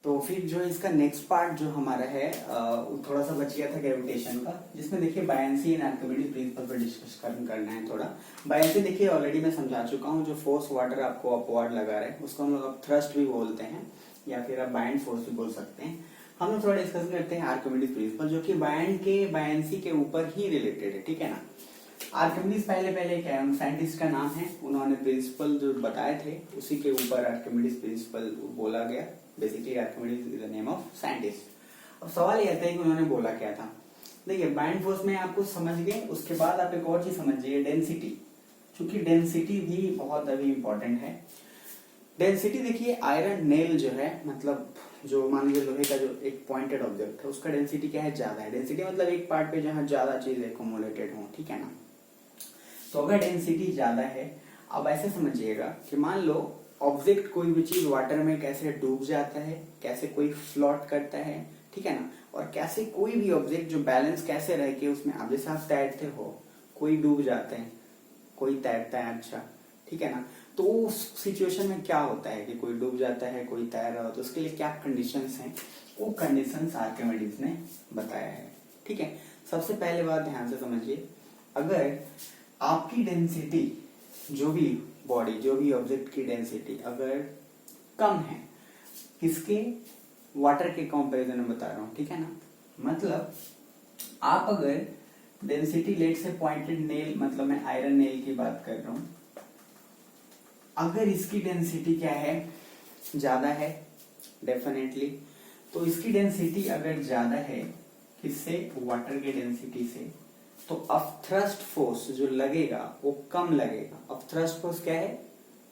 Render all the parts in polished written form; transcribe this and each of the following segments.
तो फिर जो इसका नेक्स्ट पार्ट जो हमारा है वो थोड़ा सा बच गया था ग्रेविटेशन का, जिसमें देखिए बायंसी एंड आर्किमिडीज प्रिंसिपल पर डिस्कस करना है थोड़ा। बायंसी देखिए ऑलरेडी मैं समझा चुका हूँ, जो फोर्स वाटर आपको अपवर्ड लगा रहा है उसको हम लोग थ्रस्ट भी बोलते हैं या फिर आप बायंड फोर्स भी बोल सकते हैं। हम लोग थोड़ा डिस्कस करते हैं आर्किमिडीज प्रिंसिपल, जो कि बायंसी के ऊपर ही रिलेटेड है, ठीक है ना। आर्किमिडीज पहले क्या है, साइंटिस्ट का नाम है, उन्होंने प्रिंसिपल जो बताए थे उसी के ऊपर आर्किमिडीज प्रिंसिपल बोला गया। Basically Archimedes is the name of scientist. अब सवाल ये आता है कि उन्होंने बोला क्या था। देखिए बाइंड फोर्स में आपको समझ गए, उसके बाद आप एक और चीज समझिए, डेंसिटी। क्योंकि डेंसिटी भी बहुत अभी इंपॉर्टेंट है। डेंसिटी देखिए आयरन नेल जो है, मतलब जो मान लीजिए लोहे का जो एक पॉइंटेड ऑब्जेक्ट है उसका डेंसिटी क्या है, ज्यादा है। डेंसिटी मतलब एक पार्ट पे जहां ज्यादा चीज एकोमोलेटेड हो, ठीक है ना। तो अगर डेंसिटी ज्यादा है, अब ऐसे समझिएगा कि मान लो ऑब्जेक्ट कोई भी चीज वाटर में कैसे डूब जाता है, कैसे कोई फ्लोट करता है, ठीक है ना, और कैसे कोई भी ऑब्जेक्ट जो बैलेंस कैसे रह के उसमें, अब जैसे आप तैरते हो, कोई डूब जाते हैं, कोई तैरता है, अच्छा ठीक है ना। तो उस सिचुएशन में क्या होता है कि कोई डूब जाता है, कोई तैर रहा हो, तो उसके लिए क्या कंडीशंस हैं, वो कंडीशंस आर्किमिडीज ने बताया है, ठीक है। सबसे पहले बात ध्यान से समझिए, अगर आपकी डेंसिटी, जो भी बॉडी, जो भी ऑब्जेक्ट की डेंसिटी अगर कम है, किसके, वाटर के कंपैरिजन में बता रहा हूं, ठीक है ना। मतलब आप अगर डेंसिटी लेट से पॉइंटेड नेल, मतलब मैं आयरन नेल की बात कर रहा हूं, अगर इसकी डेंसिटी क्या है, ज्यादा है डेफिनेटली, तो इसकी डेंसिटी अगर ज्यादा है किससे, वाटर की डेंसिटी से, तो अब थ्रस्ट फोर्स जो लगेगा वो कम लगेगा। अब थ्रस्ट फोर्स क्या है,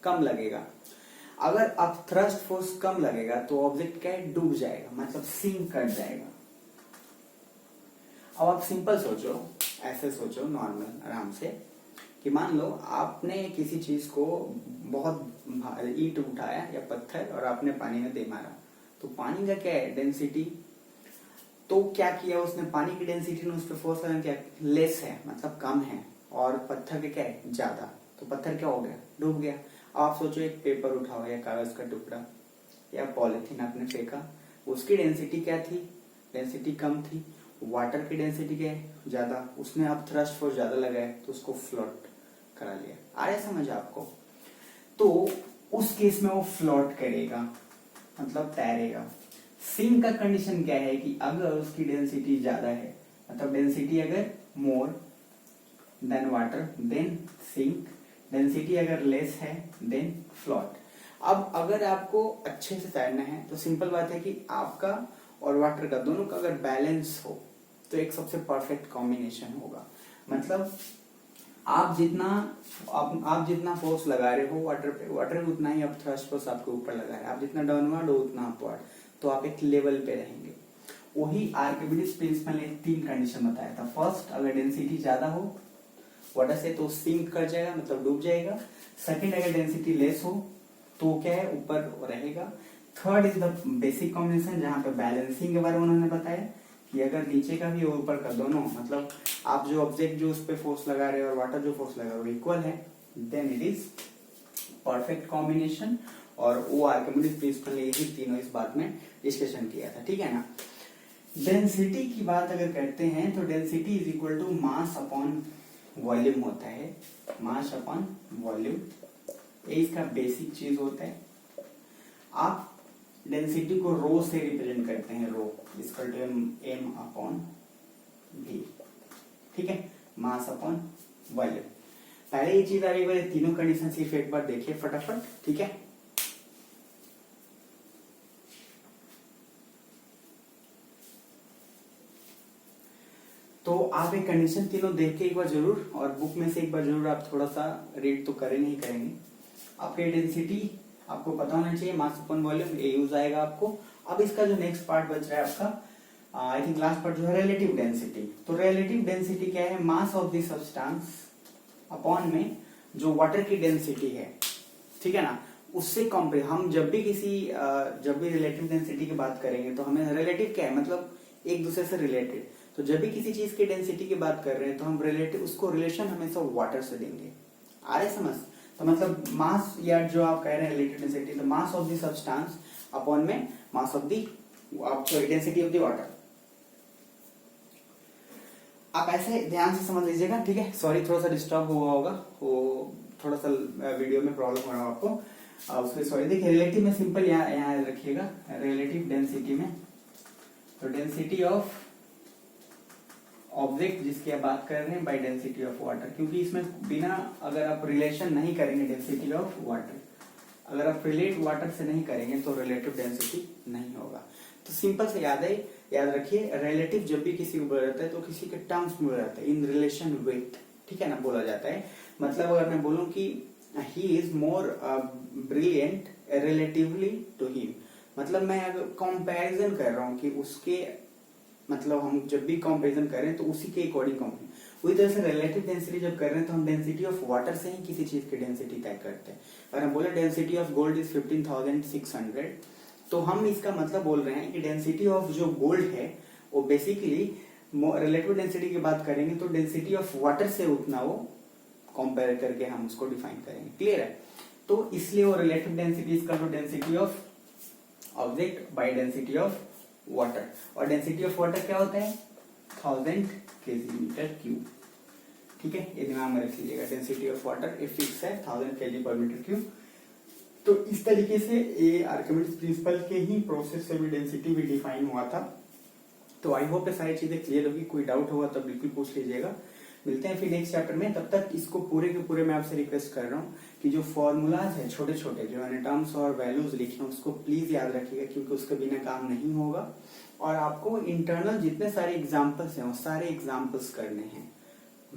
कम लगेगा। अगर अब थ्रस्ट फोर्स कम लगेगा तो ऑब्जेक्ट क्या है, डूब जाएगा, मतलब सिंक कर जाएगा। अब आप सिंपल सोचो, ऐसे सोचो नॉर्मल आराम से, कि मान लो आपने किसी चीज को बहुत ईंट उठाया या पत्थर और आपने पानी में दे मारा, तो पानी का क्या है, डेंसिटी, तो क्या किया उसने, पानी की डेंसिटी ने उस पर फोर्स लगाना क्या, लेस है, मतलब कम है, और पत्थर के क्या है, ज्यादा, तो पत्थर क्या हो गया, डूब गया। आप सोचो एक पेपर उठाओ या कागज का टुकड़ा या पॉलिथीन आपने फेंका, उसकी डेंसिटी क्या थी, डेंसिटी कम थी, वाटर की डेंसिटी क्या है, ज्यादा, उसने अब थ्रस्ट फोर्स ज्यादा लगाया तो उसको फ्लोट करा लिया। आया समझ आपको। तो उस केस में वो फ्लोट करेगा, मतलब तैरेगा। सिंक का कंडीशन क्या है कि अगर उसकी डेंसिटी ज्यादा है, मतलब डेंसिटी अगर more than water then sink, density अगर लेस है देन फ्लोट। अब अगर आपको अच्छे से तैरना है तो सिंपल बात है कि आपका और वाटर का दोनों का अगर बैलेंस हो तो एक सबसे परफेक्ट कॉम्बिनेशन होगा। मतलब आप जितना फोर्स लगा रहे हो वाटर पे, वाटर उतना ही अब थ्रस्ट फोर्स आपके ऊपर लगा रहा है। आप जितना डाउनवर्ड हो उतना अपवर्ड, तो आप एक लेवल पे रहेंगे। वही आर्किमिडीज प्रिंसिपल ने 3 कंडीशन बताया था। फर्स्ट, अगर डेंसिटी ज्यादा हो वाटर से तो सिंक कर जाएगा, मतलब डूब जाएगा। सेकंड, अगर डेंसिटी लेस हो तो क्या है, ऊपर रहेगा। Third is the basic combination, जहां पे बैलेंसिंग के बारे में उन्होंने बताया कि अगर नीचे का भी और ऊपर का दोनों, मतलब आप जो ऑब्जेक्ट जो उस पर फोर्स लगा रहे हो और वाटर जो फोर्स लगा रहे हो इक्वल है, then it is perfect combination. और वो आर्किमिडीज प्रिंसिपल ने यही तीनों इस बात में डिस्कशन किया था, ठीक है ना। डेंसिटी की बात अगर करते हैं तो density is equal to mass upon volume होता है, मास अपॉन वॉल्यूम, ये इसका बेसिक चीज होता है। आप डेंसिटी को रो से रिप्रेजेंट करते हैं, rho equal to M upon V, ठीक है, मास अपॉन वॉल्यूम। पहले ये चीज एक बार तीनों कंडीशन सिर्फ एक बार देखिए फटाफट, ठीक है। तो आप एक कंडीशन तीनों देख के एक बार जरूर, और बुक में से एक बार जरूर आप थोड़ा सा रीड तो करें नहीं करेंगे। आपके डेंसिटी आपको पता होना चाहिए, मास अपॉन वॉल्यूम, ये यूज आएगा आपको। अब इसका जो नेक्स्ट पार्ट बच रहा है आपका, आई थिंक लास्ट पार्ट जो है रिलेटिव डेंसिटी। तो रिलेटिव डेंसिटी क्या है, मास ऑफ द सब्सटेंस अपॉन में जो वाटर की डेंसिटी है, ठीक है ना, उससे कंपेयर। हम जब भी रिलेटिव डेंसिटी की बात करेंगे तो हमें रिलेटिव क्या है, मतलब एक दूसरे से रिलेटेड। तो जब भी किसी चीज की डेंसिटी की बात कर रहे हैं तो हम रिलेटिव उसको रिलेशन हमेशा वाटर से देंगे। आ रहे समझ। तो मतलब मास, या जो आप कह रहे हैं रिलेटिव डेंसिटी, तो mass of the substance upon में mass of the density of the water. आप ऐसे ध्यान से समझ लीजिएगा, ठीक है। सॉरी थोड़ा सा डिस्टर्ब हुआ होगा, वो थोड़ा सा वीडियो में प्रॉब्लम हो रहा है आपको, उसके सॉरी। देखिए रिलेटिव में सिंपल यहाँ रखिएगा, रिलेटिव डेंसिटी में तो डेंसिटी ऑफ ऑब्जेक्ट जिसकी आप बात कर रहे हैं बाय डेंसिटी ऑफ वाटर, क्योंकि इसमें बिना अगर आप रिलेशन नहीं करेंगे डेंसिटी ऑफ वाटर, अगर आप रिलेट वाटर से नहीं करेंगे तो रिलेटिव डेंसिटी नहीं होगा। तो सिंपल से याद रखिए, रिलेटिव जब भी किसी को बोला जाता है तो किसी के टर्म्स में बोला जाता है, इन रिलेशन विथ, ठीक है ना, बोला जाता है। मतलब अगर मैं बोलूं कि he is more brilliant relatively to him, मतलब मैं अगर कंपैरिजन कर रहा हूं कि उसके, मतलब हम जब भी कंपैरिजन कर रहे हैं तो उसी के अकॉर्डिंग कंपेयर। उसी तरह से रिलेटिव डेंसिटी जब कर रहे हैं तो हम डेंसिटी ऑफ वाटर से ही किसी चीज की डेंसिटी तय करते हैं। अगर हम बोले डेंसिटी ऑफ गोल्ड इज 15,600, तो हम इसका मतलब बोल रहे हैं कि डेंसिटी ऑफ जो गोल्ड है वो बेसिकली रिलेटिव डेंसिटी की बात करेंगे तो डेंसिटी ऑफ वाटर से उतना वो कंपेयर करके हम उसको डिफाइन करेंगे। क्लियर है? तो इसलिए वो रिलेटिव डेंसिटी इसका तो density of object by density of water, और डेंसिटी ऑफ वाटर क्या होता है 1000 kg/m³। ठीक है, ये दिमाग में रख लीजिएगा, डेंसिटी ऑफ वाटर ये फिक्स है 1000 kg/m³। तो इस तरीके से ये आर्किमिडीज प्रिंसिपल के ही प्रोसेस से भी डेंसिटी भी डिफाइन हुआ था। तो आई होप ये सारी चीजें क्लियर होगी, कोई डाउट होगा तो बिल्कुल पूछ लीजिएगा। मिलते हैं फिर नेक्स्ट चैप्टर में, तब तक इसको पूरे के पूरे मैं आपसे रिक्वेस्ट कर रहा हूँ कि जो फॉर्मूलाज है छोटे छोटे जो मैंने टर्म्स और वैल्यूज लिखे हैं उसको प्लीज याद रखिएगा, क्योंकि उसके बिना काम नहीं होगा। और आपको इंटरनल जितने सारे एग्जाम्पल्स हैं वो सारे एग्जाम्पल्स करने हैं,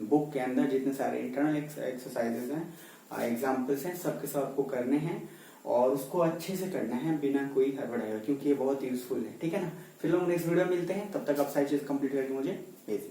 बुक के अंदर जितने सारे इंटरनल एक्सरसाइजेस हैं, एग्जाम्पल्स हैं, सबके सब आपको करने हैं और उसको अच्छे से करना है बिना कोई हड़बड़ाई, क्योंकि ये बहुत यूजफुल है। ठीक है ना, फिर लोग नेक्स्ट वीडियो मिलते हैं, तब तक आप सारी चीज कंप्लीट करके मुझे भेजिए।